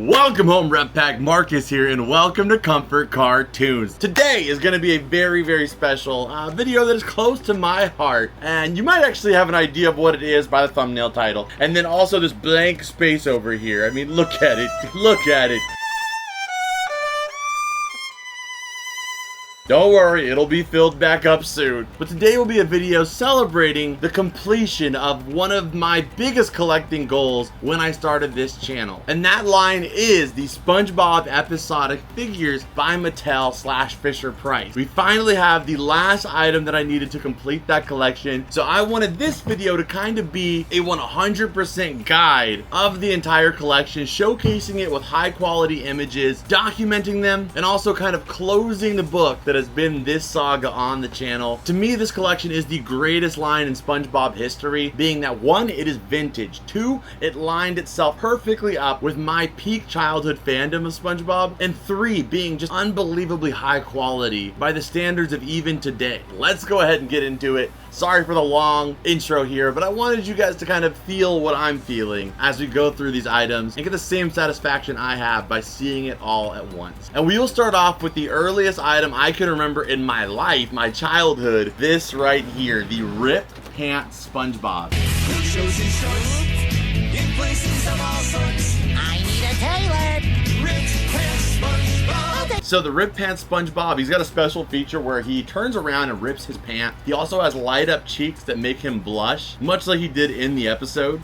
Welcome home, Rep Pack. Marcus here, and welcome to Comfort Cartoons. Today is going to be a very special video that is close to my heart, and you might actually have an idea of what it is by the thumbnail title. And then also this blank space over here. I mean, look at it. Look at it. Don't worry, it'll be filled back up soon. But today will be a video celebrating the completion of one of my biggest collecting goals when I started this channel. And that line is the Spongebob Episodic figures by Mattel / Fisher-Price. We finally have the last item that I needed to complete that collection. So I wanted this video to kind of be a 100% guide of the entire collection, showcasing it with high quality images, documenting them, and also kind of closing the book that has been this saga on the channel. To me, this collection is the greatest line in SpongeBob history, being that 1, it is vintage, 2, it lined itself perfectly up with my peak childhood fandom of SpongeBob, and 3, being just unbelievably high quality by the standards of even today. Let's go ahead and get into it. Sorry for the long intro here, but I wanted you guys to kind of feel what I'm feeling as we go through these items and get the same satisfaction I have by seeing it all at once. And we will start off with the earliest item I can remember in my life, my childhood. This right here, the ripped Pants Spongebob. I need a tailor. Ripped Pants Spongebob. Okay. So the ripped Pants Spongebob, he's got a special feature where he turns around and rips his pants. He also has light up cheeks that make him blush, much like he did in the episode.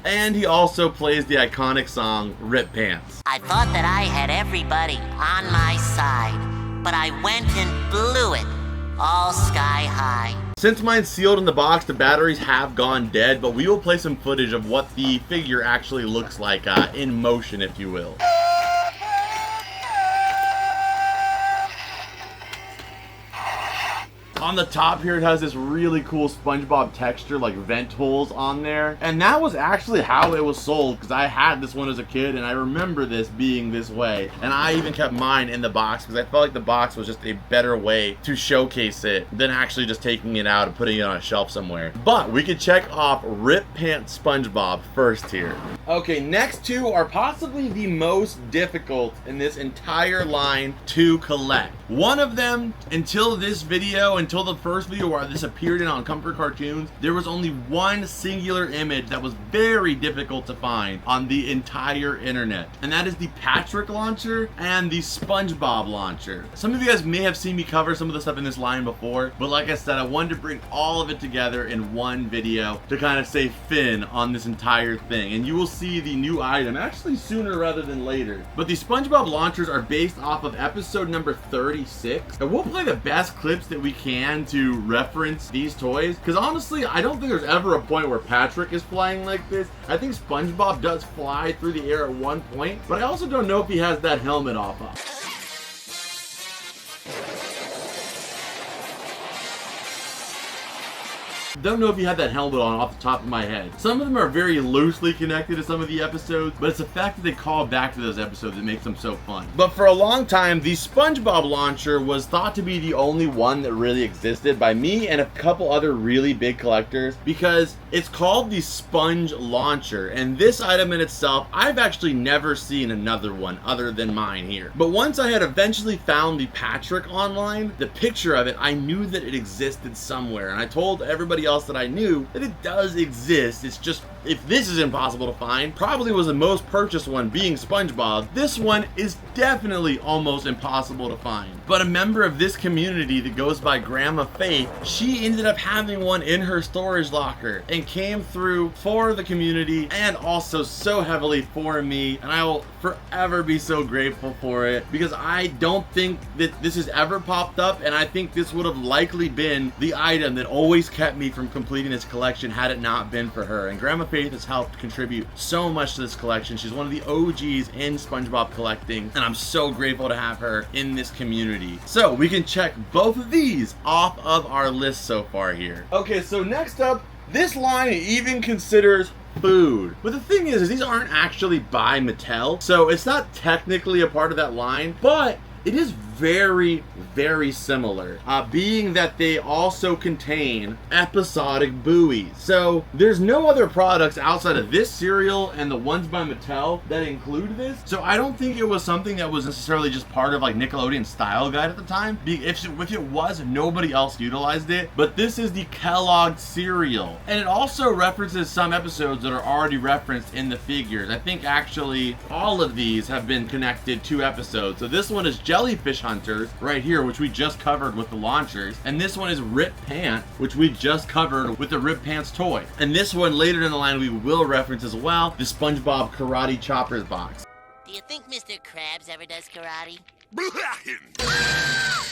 And he also plays the iconic song, Rip Pants. I thought that I had everybody on my side, but I went and blew it all sky high. Since mine's sealed in the box, the batteries have gone dead, but we will play some footage of what the figure actually looks like in motion, if you will. On the top here, it has this really cool SpongeBob texture, like vent holes on there. And that was actually how it was sold, because I had this one as a kid, and I remember this being this way. And I even kept mine in the box, because I felt like the box was just a better way to showcase it than actually just taking it out and putting it on a shelf somewhere. But we could check off Rip Pants SpongeBob first here. Okay, next two are possibly the most difficult in this entire line to collect. One of them, until this video, until the first video where this appeared in on Comfort Cartoons, there was only one singular image that was very difficult to find on the entire internet, and that is the Patrick Launcher and the Spongebob Launcher. Some of you guys may have seen me cover some of the stuff in this line before, but like I said, I wanted to bring all of it together in one video to kind of say fin on this entire thing, and you will see the new item actually sooner rather than later. But the Spongebob Launchers are based off of episode number 36, and we'll play the best clips that we can to reference these toys, because honestly, I don't think there's ever a point where Patrick is flying like this. I think SpongeBob does fly through the air at one point, but I also don't know if he has that helmet off of. Don't know if he had that helmet on off the top of my head. Some of them are very loosely connected to some of the episodes, but it's the fact that they call back to those episodes that makes them so fun. But for a long time, the Spongebob Launcher was thought to be the only one that really existed by me and a couple other really big collectors, because it's called the Sponge Launcher, and this item in itself, I've actually never seen another one other than mine here. But once I had eventually found the Patrick online, the picture of it, I knew that it existed somewhere, and I told everybody else that I knew that it does exist. It's just, if this is impossible to find, probably was the most purchased one being SpongeBob, this one is definitely almost impossible to find. But a member of this community that goes by Grandma Faith, she ended up having one in her storage locker and came through for the community and also so heavily for me, and I will forever be so grateful for it, because I don't think that this has ever popped up, and I think this would have likely been the item that always kept me from completing this collection had it not been for her. And Grandma Faith has helped contribute so much to this collection. She's one of the OGs in SpongeBob collecting, and I'm so grateful to have her in this community. So we can check both of these off of our list so far here. Okay, so next up, this line even considers food. But the thing is these aren't actually by Mattel, so it's not technically a part of that line, but it is very, very similar, being that they also contain episodic buoys. So there's no other products outside of this cereal and the ones by Mattel that include this. So I don't think it was something that was necessarily just part of like Nickelodeon style guide at the time. If it was, nobody else utilized it. But this is the Kellogg cereal, and it also references some episodes that are already referenced in the figures. I think actually all of these have been connected to episodes. So this one is Jellyfish Hunters right here, which we just covered with the launchers, and this one is Rip Pant, which we just covered with the Rip Pants toy. And this one later in the line we will reference as well, the SpongeBob Karate Choppers box. Do you think Mr. Krabs ever does karate?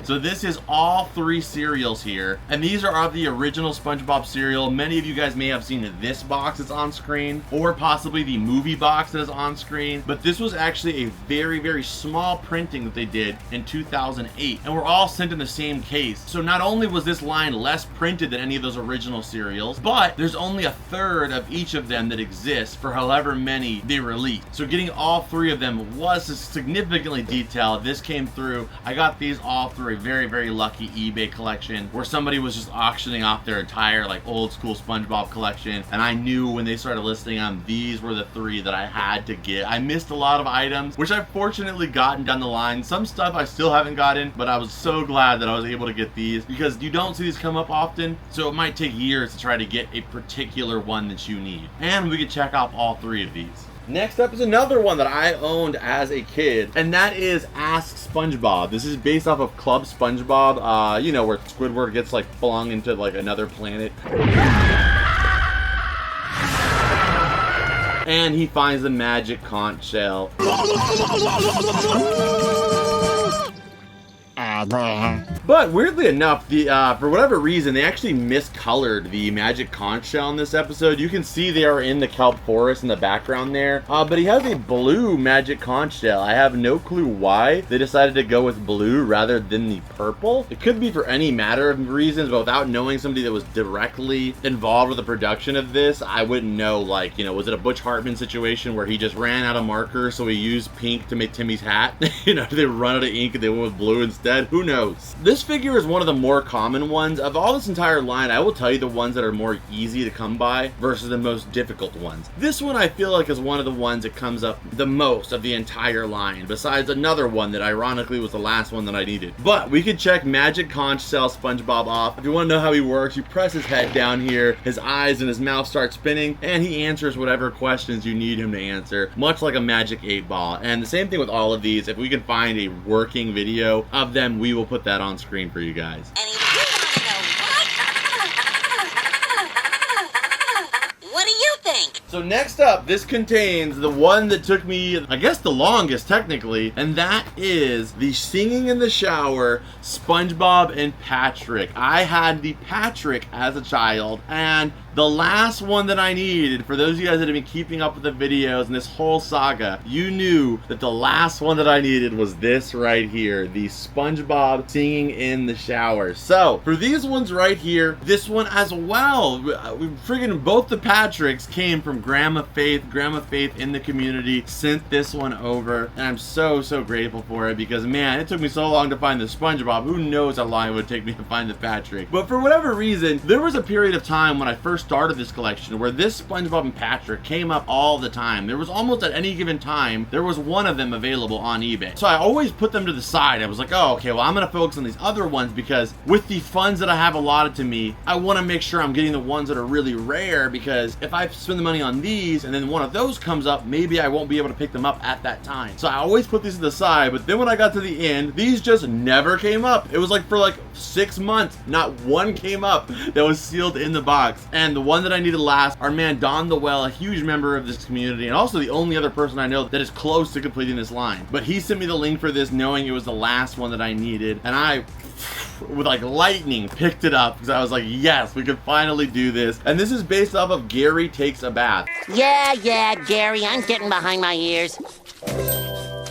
So this is all 3 cereals here, and these are of the original SpongeBob cereal. Many of you guys may have seen this box that's on screen, or possibly the movie box that is on screen, but this was actually a very, very small printing that they did in 2008, and we're all sent in the same case. So not only was this line less printed than any of those original cereals, but there's only a third of each of them that exists for however many they released. So getting all 3 of them was significantly detailed. This came through. I got these all through a very, very lucky eBay collection where somebody was just auctioning off their entire like old school SpongeBob collection, and I knew when they started listing them, these were the 3 that I had to get. I missed a lot of items, which I've fortunately gotten down the line. Some stuff I still haven't gotten, but I was so glad that I was able to get these because you don't see these come up often, so it might take years to try to get a particular one that you need. And we can check out all 3 of these. Next up is another one that I owned as a kid, and that is Ask SpongeBob. This is based off of Club SpongeBob, you know, where Squidward gets like flung into like another planet. And he finds the magic conch shell. But weirdly enough, for whatever reason, they actually miscolored the magic conch shell in this episode. You can see they are in the kelp forest in the background there, but he has a blue magic conch shell. I have no clue why they decided to go with blue rather than the purple. It could be for any matter of reasons, but without knowing somebody that was directly involved with the production of this, I wouldn't know, like, you know, was it a Butch Hartman situation where he just ran out of markers, so he used pink to make Timmy's hat? You know, they run out of ink and they went with blue instead? Who knows? This figure is one of the more common ones. Of all this entire line, I will tell you the ones that are more easy to come by versus the most difficult ones. This one I feel like is one of the ones that comes up the most of the entire line, besides another one that ironically was the last one that I needed. But we could check Magic Conch Shell SpongeBob off. If you want to know how he works, you press his head down here, his eyes and his mouth start spinning, and he answers whatever questions you need him to answer, much like a Magic 8 Ball. And the same thing with all of these. If we can find a working video of them, we will put that on screen for you guys. And if you want to know what do you think? So next up, this contains the one that took me, I guess, the longest technically, and that is the Singing in the Shower SpongeBob and Patrick. I had the Patrick as a child, and the last one that I needed, for those of you guys that have been keeping up with the videos and this whole saga, you knew that the last one that I needed was this right here, the SpongeBob Singing in the Shower. So, for these ones right here, this one as well, friggin' both the Patricks came from Grandma Faith. Grandma Faith in the community sent this one over, and I'm so, so grateful for it because, man, it took me so long to find the SpongeBob. Who knows how long it would take me to find the Patrick. But for whatever reason, there was a period of time when I first started this collection where this SpongeBob and Patrick came up all the time. There was almost at any given time, there was one of them available on eBay. So I always put them to the side. I was like, oh, okay, well, I'm going to focus on these other ones because with the funds that I have allotted to me, I want to make sure I'm getting the ones that are really rare, because if I spend the money on these and then one of those comes up, maybe I won't be able to pick them up at that time. So I always put these to the side, but then when I got to the end, these just never came up. It was like for like 6 months, not one came up that was sealed in the box. And the one that I needed last, our man Don the Well, a huge member of this community, and also the only other person I know that is close to completing this line. But he sent me the link for this knowing it was the last one that I needed, and I, with like lightning, picked it up because I was like, yes, we can finally do this. And this is based off of Gary Takes a Bath. Yeah, Gary, I'm getting behind my ears.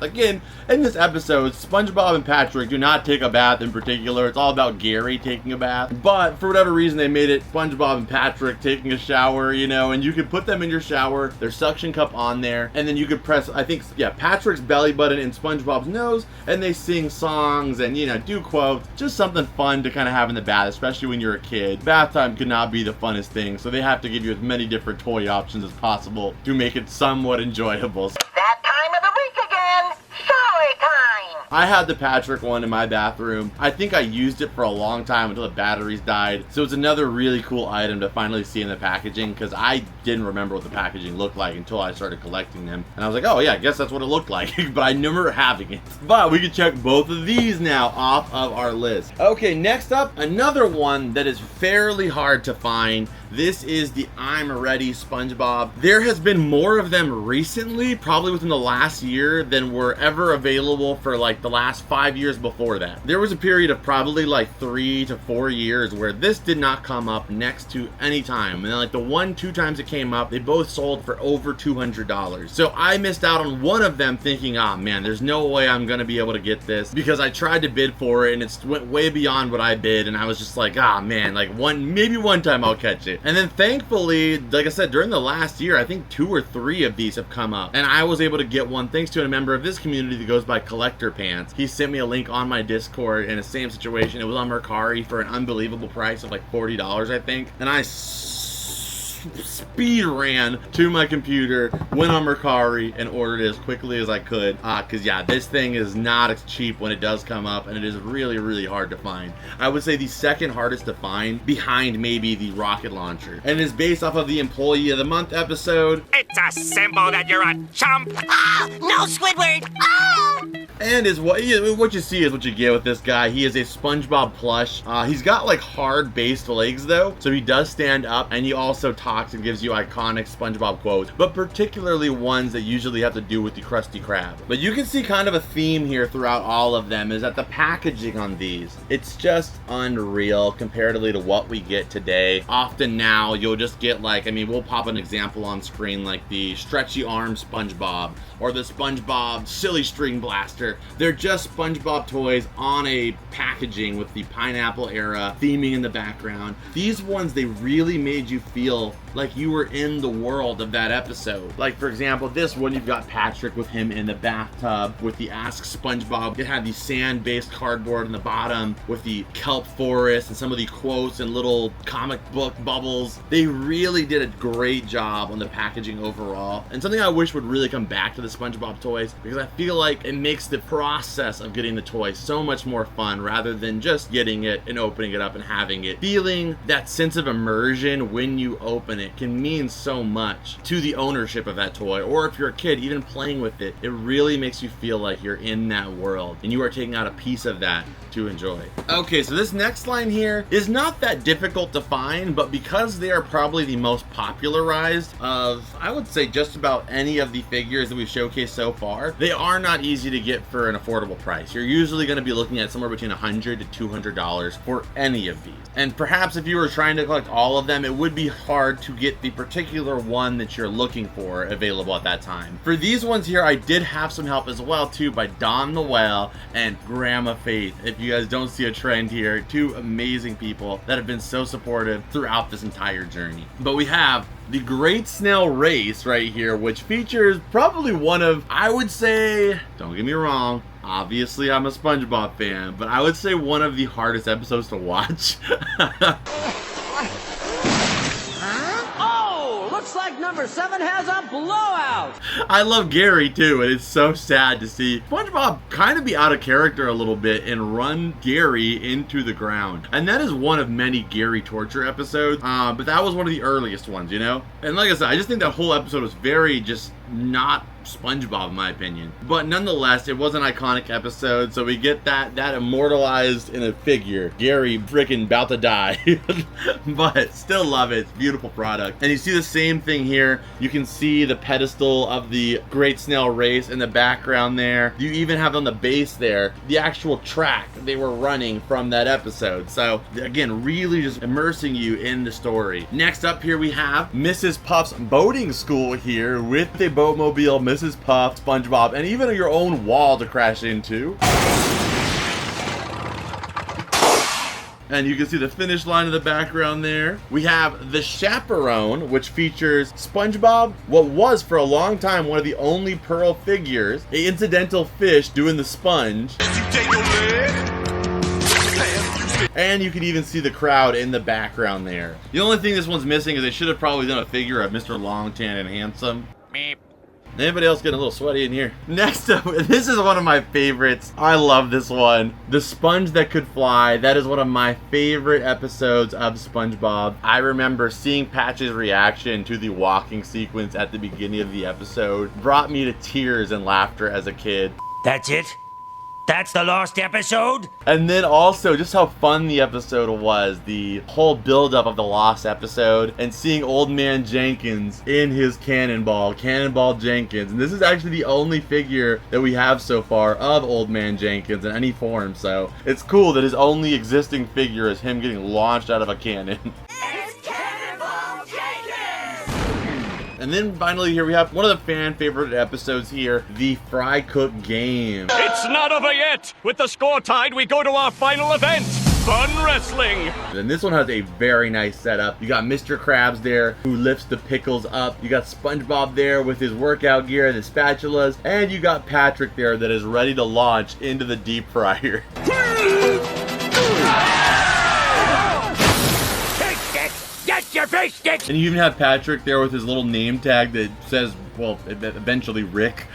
Again, in this episode, SpongeBob and Patrick do not take a bath in particular. It's all about Gary taking a bath. But for whatever reason, they made it SpongeBob and Patrick taking a shower, you know, and you could put them in your shower, their suction cup on there, and then you could press, I think, yeah, Patrick's belly button and SpongeBob's nose, and they sing songs and, you know, do quotes. Just something fun to kind of have in the bath, especially when you're a kid. Bath time could not be the funnest thing, so they have to give you as many different toy options as possible to make it somewhat enjoyable. That time of the week again! Shower time! I had the Patrick one in my bathroom. I think I used it for a long time until the batteries died. So it's another really cool item to finally see in the packaging, because I didn't remember what the packaging looked like until I started collecting them. And I was like, oh yeah, I guess that's what it looked like. But I never having it. But we can check both of these now off of our list. Okay, next up, another one that is fairly hard to find. This is the I'm Ready Spongebob. There has been more of them recently, probably within the last year, than were ever available for like the last 5 years before that. There was a period of probably like 3 to 4 years where this did not come up next to any time. And then like the 1-2 times it came up, they both sold for over $200. So I missed out on one of them thinking, oh man, there's no way I'm gonna be able to get this, because I tried to bid for it and it went way beyond what I bid, and I was just like, ah man, like maybe one time I'll catch it. And then thankfully, like I said, during the last year, I think 2 or 3 of these have come up, and I was able to get one thanks to a member of this community that goes by Collector Pants. He sent me a link on my Discord in the same situation. It was on Mercari for an unbelievable price of like $40, I think, and I speed ran to my computer, went on Mercari, and ordered it as quickly as I could, because yeah, this thing is not as cheap when it does come up, and it is really, really hard to find. I would say the second hardest to find, behind maybe the rocket launcher, and it is based off of the Employee of the Month episode. It's a symbol that you're a chump. Ah! No, Squidward! Ah! And is what you see is what you get with this guy. He is a SpongeBob plush. He's got like hard based legs though, so he does stand up, and he also talks and gives you iconic SpongeBob quotes, but particularly ones that usually have to do with the Krusty Krab. But you can see kind of a theme here throughout all of them, is that the packaging on these, it's just unreal comparatively to what we get today. Often now you'll just get like, I mean, we'll pop an example on screen like the stretchy arm SpongeBob or the SpongeBob silly string blaster. They're just SpongeBob toys on a packaging with the pineapple era theming in the background. These ones, they really made you feel like you were in the world of that episode. Like for example, this one, you've got Patrick with him in the bathtub with the Ask SpongeBob. It had the sand-based cardboard in the bottom with the kelp forest and some of the quotes and little comic book bubbles. They really did a great job on the packaging overall, and something I wish would really come back to the SpongeBob toys, because I feel like it makes the process of getting the toy so much more fun, rather than just getting it and opening it up and having it. Feeling that sense of immersion when you open it can mean so much to the ownership of that toy, or if you're a kid, even playing with it, it really makes you feel like you're in that world and you are taking out a piece of that to enjoy. Okay, so this next line here is not that difficult to find, but because they are probably the most popularized of, I would say, just about any of the figures that we've showcased so far, they are not easy to get for an affordable price. You're usually going to be looking at somewhere between $100 to $200 for any of these. And perhaps if you were trying to collect all of them, it would be hard to get the particular one that you're looking for available at that time. For these ones here, I did have some help as well too by Don the Whale and Grandma Faith. If you guys don't see a trend here, 2 amazing people that have been so supportive throughout this entire journey. But we have the Great Snail Race right here, which features probably one of, I would say, don't get me wrong, obviously I'm a SpongeBob fan, but I would say one of the hardest episodes to watch. Looks like number 7 has a blowout. I love Gary too, and it's so sad to see SpongeBob kind of be out of character a little bit and run Gary into the ground. And that is one of many Gary torture episodes, but that was one of the earliest ones, you know? And like I said, I just think that whole episode was very just not SpongeBob in my opinion. But nonetheless, it was an iconic episode, so we get that immortalized in a figure. Gary freaking about to die. But still love it. It's a beautiful product. And you see the same thing here. You can see the pedestal of the Great Snail Race in the background there. You even have on the base there the actual track they were running from that episode. So again, really just immersing you in the story. Next up here we have Mrs. Puff's boating school here with the boatmobile, Mrs. Puff, SpongeBob, and even your own wall to crash into. And you can see the finish line in the background there. We have the Chaperone, which features SpongeBob, what was for a long time one of the only Pearl figures, an incidental fish doing the sponge. And you can even see the crowd in the background there. The only thing this one's missing is they should have probably done a figure of Mr. Longtan and Handsome. Meep. Anybody else getting a little sweaty in here? Next up, this is one of my favorites. I love this one. The Sponge That Could Fly. That is one of my favorite episodes of SpongeBob. I remember seeing Patch's reaction to the walking sequence at the beginning of the episode. Brought me to tears and laughter as a kid. That's it? That's the last episode? And then also just how fun the episode was, the whole buildup of the lost episode, and seeing Old Man Jenkins in his Cannonball Jenkins. And this is actually the only figure that we have so far of Old Man Jenkins in any form, so it's cool that his only existing figure is him getting launched out of a cannon. And then finally here we have one of the fan favorite episodes here, the Fry Cook Game. It's not over yet! With the score tied, we go to our final event! Fun wrestling! And this one has a very nice setup. You got Mr. Krabs there, who lifts the pickles up. You got SpongeBob there with his workout gear, the spatulas. And you got Patrick there that is ready to launch into the deep fryer. And you even have Patrick there with his little name tag that says, well, eventually Rick.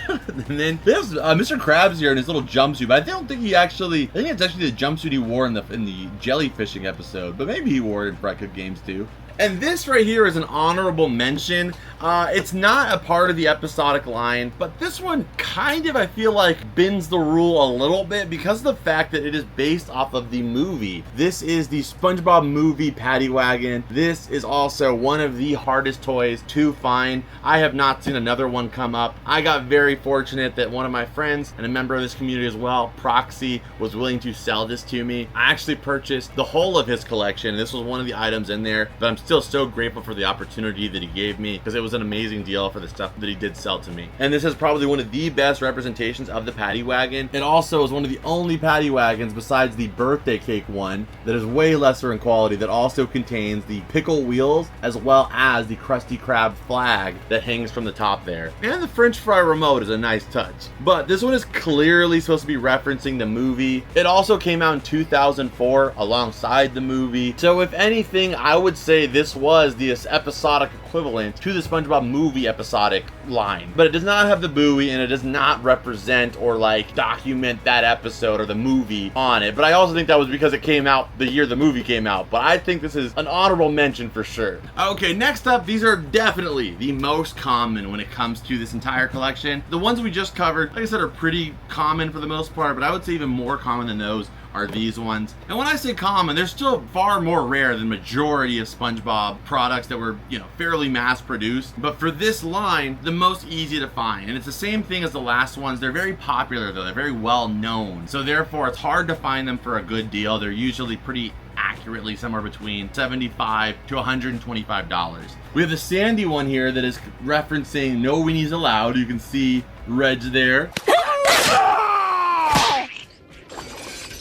And then there's Mr. Krabs here in his little jumpsuit, but I don't think he actually, I think it's actually the jumpsuit he wore in the jellyfishing episode, but maybe he wore it in Fry Cook Games too. And this right here is an honorable mention. It's not a part of the episodic line, but this one kind of, I feel like, bends the rule a little bit because of the fact that it is based off of the movie. This is the SpongeBob movie Paddy Wagon. This is also one of the hardest toys to find. I have not seen another one come up. I got very fortunate that one of my friends and a member of this community as well, Proxy, was willing to sell this to me. I actually purchased the whole of his collection. This was one of the items in there, but I'm still so grateful for the opportunity that he gave me because it was an amazing deal for the stuff that he did sell to me. And this is probably one of the best representations of the Paddy Wagon. It also is one of the only Paddy Wagons besides the birthday cake one that is way lesser in quality, that also contains the pickle wheels as well as the Krusty Krab flag that hangs from the top there. And the French fry remote is a nice touch. But this one is clearly supposed to be referencing the movie. It also came out in 2004 alongside the movie. So if anything, I would say this was the episodic equivalent to the SpongeBob movie episodic line. But it does not have the buoy and it does not represent or like document that episode or the movie on it. But I also think that was because it came out the year the movie came out. But I think this is an honorable mention for sure. Okay, next up, these are definitely the most common when it comes to this entire collection. The ones we just covered, like I said, are pretty common for the most part, but I would say even more common than those are these ones. And when I say common, they're still far more rare than majority of SpongeBob products that were, you know, fairly mass produced. But for this line, the most easy to find. And it's the same thing as the last ones. They're very popular though, they're very well known. So therefore it's hard to find them for a good deal. They're usually pretty accurately somewhere between $75 to $125. We have the Sandy one here that is referencing No Weenies Allowed. You can see Reg there.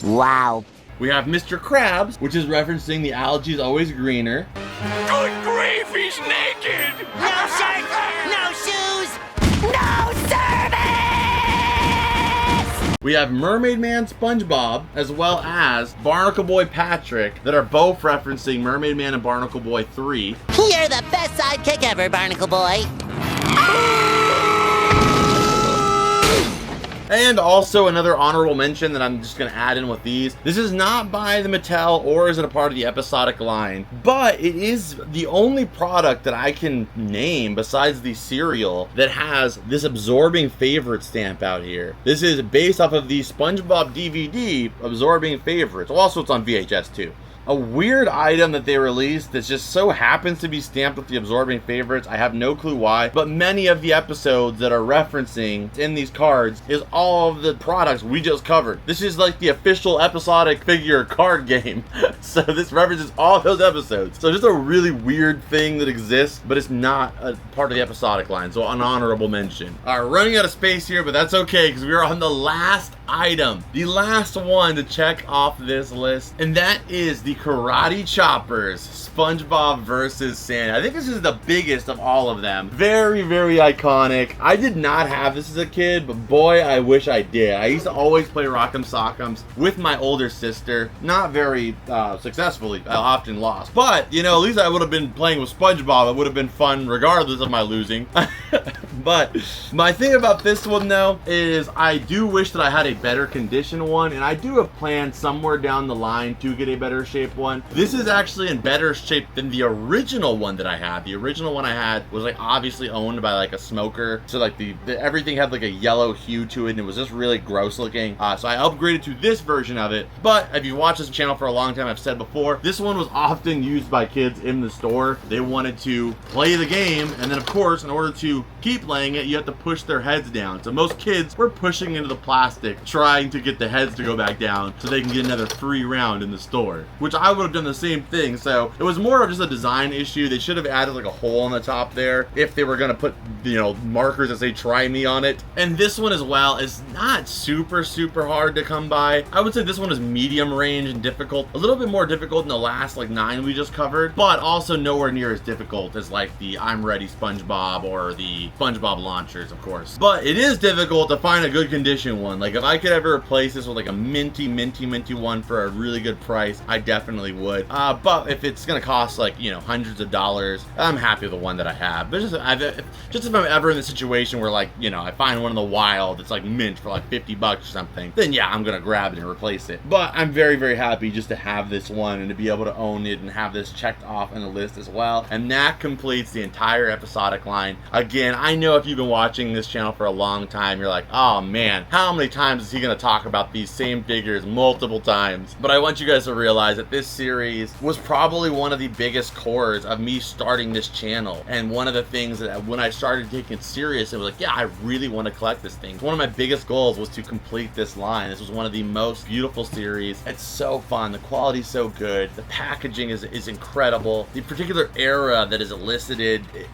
Wow. We have Mr. Krabs, which is referencing the algae is always greener. Good grief, he's naked! No shirt, no shoes, no service! We have Mermaid Man Spongebob, as well as Barnacle Boy Patrick, that are both referencing Mermaid Man and Barnacle Boy 3. You're the best sidekick ever, Barnacle Boy. And also another honorable mention that I'm just going to add in with these. This is not by the Mattel or is it a part of the episodic line, but it is the only product that I can name besides the cereal that has this absorbing favorite stamp out here. This is based off of the SpongeBob DVD absorbing favorites. Also, it's on VHS too. a weird item that they released that just so happens to be stamped with the absorbing favorites. I have no clue why, but many of the episodes that are referencing in these cards is all of the products we just covered. This is like the official episodic figure card game. So this references all those episodes. So just a really weird thing that exists, but it's not a part of the episodic line. So an honorable mention. All right, running out of space here, but that's okay because we are on the last item, the last one to check off this list, and that is the Karate Choppers SpongeBob versus Santa. I think this is the biggest of all of them. Very, very iconic. I did not have this as a kid, but boy, I wish I did. I used to always play Rock'em Sock'ems with my older sister. Not very successfully. I often lost. But, you know, at least I would have been playing with SpongeBob. It would have been fun regardless of my losing. But my thing about this one, though, is I do wish that I had a better condition one, and I do have plans somewhere down the line to get a better shape one. This is actually in better shape than the original one that I had. The original one I had was like obviously owned by like a smoker, so like the everything had like a yellow hue to it, and it was just really gross looking. So I upgraded to this version of it. But if you watch this channel for a long time, I've said before, this one was often used by kids in the store. They wanted to play the game, and then of course, in order to keep playing it, you have to push their heads down. So most kids were pushing into the plastic, trying to get the heads to go back down so they can get another free round in the store, which I would have done the same thing. So it was more of just a design issue. They should have added like a hole on the top there if they were going to put, you know, markers that say try me on it. And this one as well is not super hard to come by. I would say this one is medium range and difficult, a little bit more difficult than the last like 9 we just covered, but also nowhere near as difficult as like the I'm Ready Spongebob or the Spongebob Launchers, of course. But it is difficult to find a good condition one. Like if I could ever replace this with like a minty one for a really good price, I definitely would. But if it's gonna cost like, you know, hundreds of dollars, I'm happy with the one that I have. But just if I'm ever in the situation where like, you know, I find one in the wild that's like mint for like 50 bucks or something, then yeah, I'm gonna grab it and replace it. But I'm very happy just to have this one and to be able to own it and have this checked off on the list as well. And that completes the entire episodic line. Again, I know if you've been watching this channel for a long time, you're like, oh man, how many times is he gonna talk about these same figures multiple times? But I want you guys to realize that this series was probably one of the biggest cores of me starting this channel, and one of the things that when I started taking it serious, it was like, yeah, I really want to collect this thing. One of my biggest goals was to complete this line. This was one of the most beautiful series. It's so fun. The quality's so good. The packaging is incredible. The particular era that is elicited, it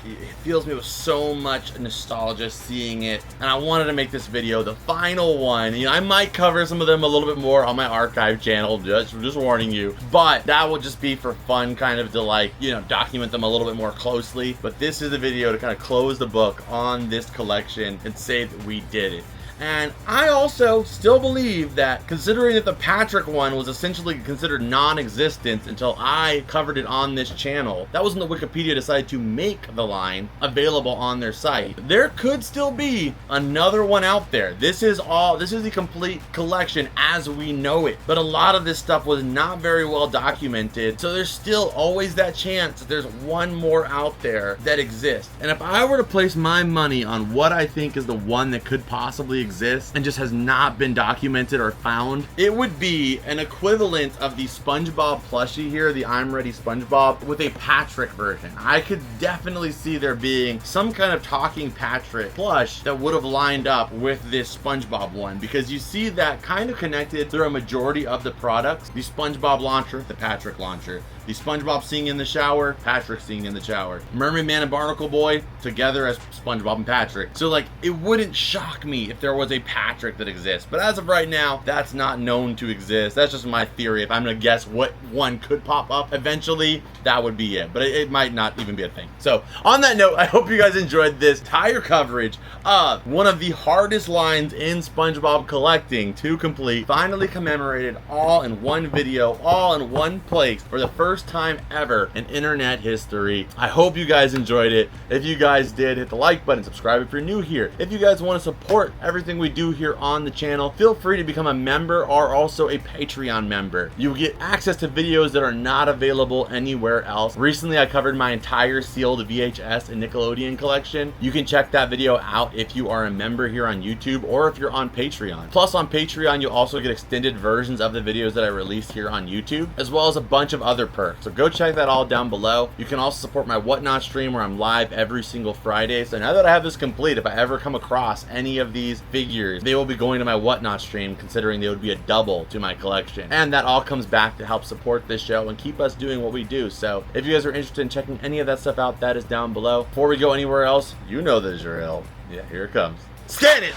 fills me with so much nostalgia seeing it, and I wanted to make this video the final one. You know, I might cover some of them a little bit more on my archive channel, just warning you, but that will just be for fun, kind of to like, you know, document them a little bit more closely. But this is a video to kind of close the book on this collection and say that we did it. And I also still believe that, considering that the Patrick one was essentially considered non-existent until I covered it on this channel, that was when the Wikipedia decided to make the line available on their site. There could still be another one out there. This is the complete collection as we know it. But a lot of this stuff was not very well documented, so there's still always that chance that there's one more out there that exists. And if I were to place my money on what I think is the one that could possibly exist and just has not been documented or found, it would be an equivalent of the SpongeBob plushie here, the I'm Ready Spongebob, with a Patrick version. I could definitely see there being some kind of talking Patrick plush that would have lined up with this SpongeBob one, because you see that kind of connected through a majority of the products. The SpongeBob Launcher, the Patrick Launcher. The SpongeBob singing in the shower, Patrick singing in the shower. Mermaid Man and Barnacle Boy together as SpongeBob and Patrick. So like, it wouldn't shock me if there was a Patrick that exists. But as of right now, that's not known to exist. That's just my theory. If I'm gonna guess what one could pop up eventually, that would be it. But it might not even be a thing. So on that note, I hope you guys enjoyed this entire coverage of one of the hardest lines in SpongeBob collecting to complete. Finally commemorated all in one video, all in one place for the first first time ever in internet history. I hope you guys enjoyed it. If you guys did, hit the like button, subscribe if you're new here. If you guys want to support everything we do here on the channel, feel free to become a member or also a Patreon member. You will get access to videos that are not available anywhere else. Recently, I covered my entire sealed VHS and Nickelodeon collection. You can check that video out if you are a member here on YouTube or if you're on Patreon. Plus, on Patreon, you'll also get extended versions of the videos that I release here on YouTube, as well as a bunch of other perks. So go check that all down below. You can also support my Whatnot stream where I'm live every single Friday. So now that I have this complete, if I ever come across any of these figures, they will be going to my Whatnot stream, considering they would be a double to my collection. And that all comes back to help support this show and keep us doing what we do. So if you guys are interested in checking any of that stuff out, that is down below. Before we go anywhere else, you know the drill. Yeah, here it comes. Scan it!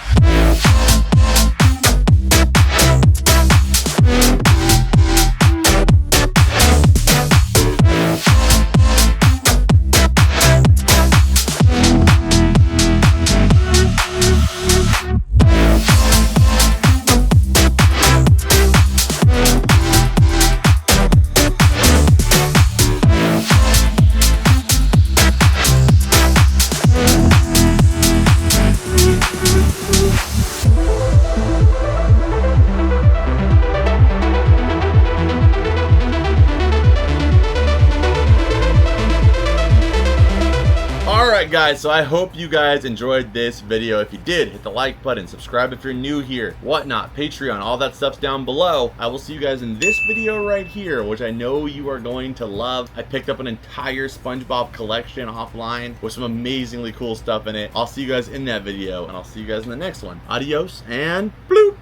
Guys, so I hope you guys enjoyed this video. If you did, hit the like button, subscribe if you're new here, Whatnot, Patreon, all that stuff's down below. I will see you guys in this video right here, which I know you are going to love. I picked up an entire SpongeBob collection offline with some amazingly cool stuff in it. I'll see you guys in that video, and I'll see you guys in the next one. Adios and bloop!